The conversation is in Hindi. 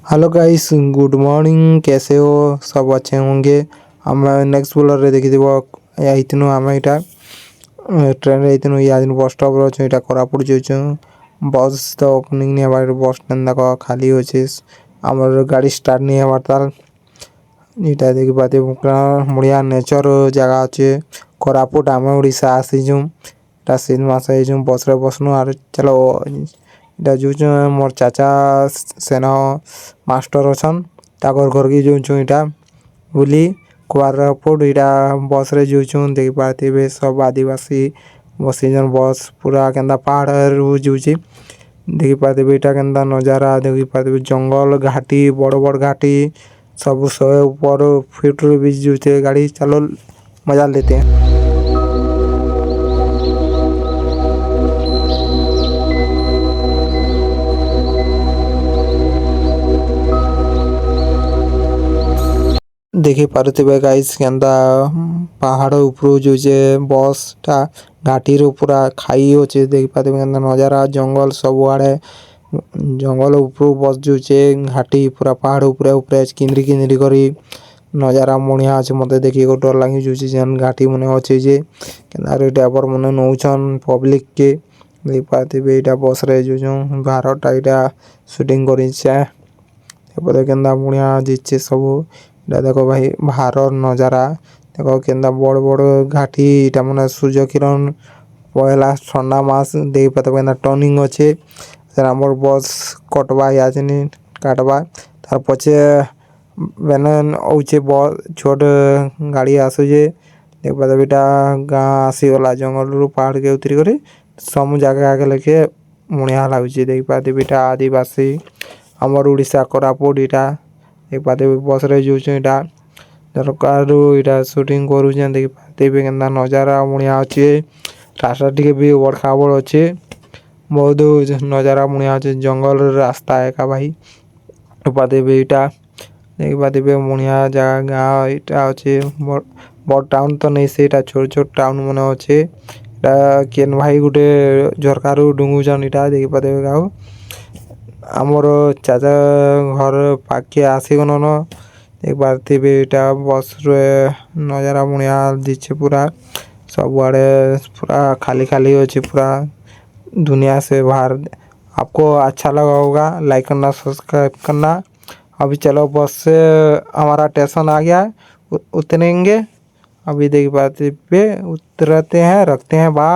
Hello guys, good morning. कैसे हो? सब अच्छे होंगे। हम नेक्स्ट बोलर रे देखि आइतनु आम इटा ट्रेन रे आइतनु आज बस स्टॉप रो इटा कोरापुट जोचु। बस तो ओपनिंग नहीं हमारे बस स्टैंड का खाली होचे। हमर गाड़ी स्टार्ट नहीं हमार ताल इटा देखि पाते बढ़िया नेचर जगह अच्छे। कोरापुट आम ओडिशा आसीजु ता सीन मास आइजु बस रे बसनु आर चलो इटा जोचु मोर चाचा सेना मास्टर अछन ताकर घर के जोचु इटा बुली कोरापुट इटा बस रे जोचु देखि पाते सब आदिवासी बसीजन बस पूरा केंदा पहाड़ रो जोची देखि पाते इटा केंदा नजारा देखि पाते जंगल घाटी बड़ बड़ घाटी सब 100 ऊपर फीट रो बीच जोते गाड़ी चलो मजा लेते हैं। देखि पारुथिबे गाइस केंदा पहाड़ ऊपर जो जे बस टा घाटी रो पूरा खाई होचे देखि पाते केंदा नजारा जंगल सब आड़े जंगल ऊपर बस जो जे घाटी पूरा पहाड़ ऊपर ऊपर किंदरी किंदरी करी नजारा बढ़िया আছে मते देखि को डर लागी जुची जन घाटी मने होचे जे केंदा रे ड्राइवर मने नौछन पब्लिक के देखि पाते बेटा बस रे जो भारत टाइटा शूटिंग करी छे एपरे केंदा बढ़िया दिचे सब देखो भाई बाहर नजारा देखो केंदा बड़ बड़ घाटी इटा माने सूर्य किरण पहला ठंडा मास देख पाते केंदा टर्निंग अच्छे हमर बस कटवा याजनी काटवा तार पछे बेनन औचे बस छोट गाड़ी आसुजे देख पाते बेटा गाँ आसी वाला जंगल रु पहाड़ के उतरी करे सब जगह आगे लेके बढ़िया लागुचे देख पाते बेटा आदिवासी हमर उड़ीसा कोरापुट इटा देख पाते बस रे जोचु इटा सरकारु इटा शूटिंग करू जे देख पाते केंदा नजारा बढ़िया अच्छे रास्ता टिके भी बड़खा बड़ अच्छे बहुत नजारा बढ़िया अच्छे जंगल रास्ता है का भाई पाते इटा देख पाते बढ़िया जगह गाँव इटा अच्छे बड़ टाउन तो नहीं से इटा छोट छोट टाउन मने अच्छे केन भाई गुटे झरकारु डुंगु जन इटा देख पाते गाँव आमर चाचा घर पाके आसी गन एक बार इटा बस रे नजारा बढ़िया दिखे पूरा सब आड़े पूरा खाली खाली होची पूरा दुनिया से बाहर। आपको अच्छा लगा होगा लाइक करना सब्सक्राइब करना। अभी चलो बस से हमारा स्टेशन आ गया है उतरेंगे अभी देख पाते पे उतरते हैं रखते हैं बाय।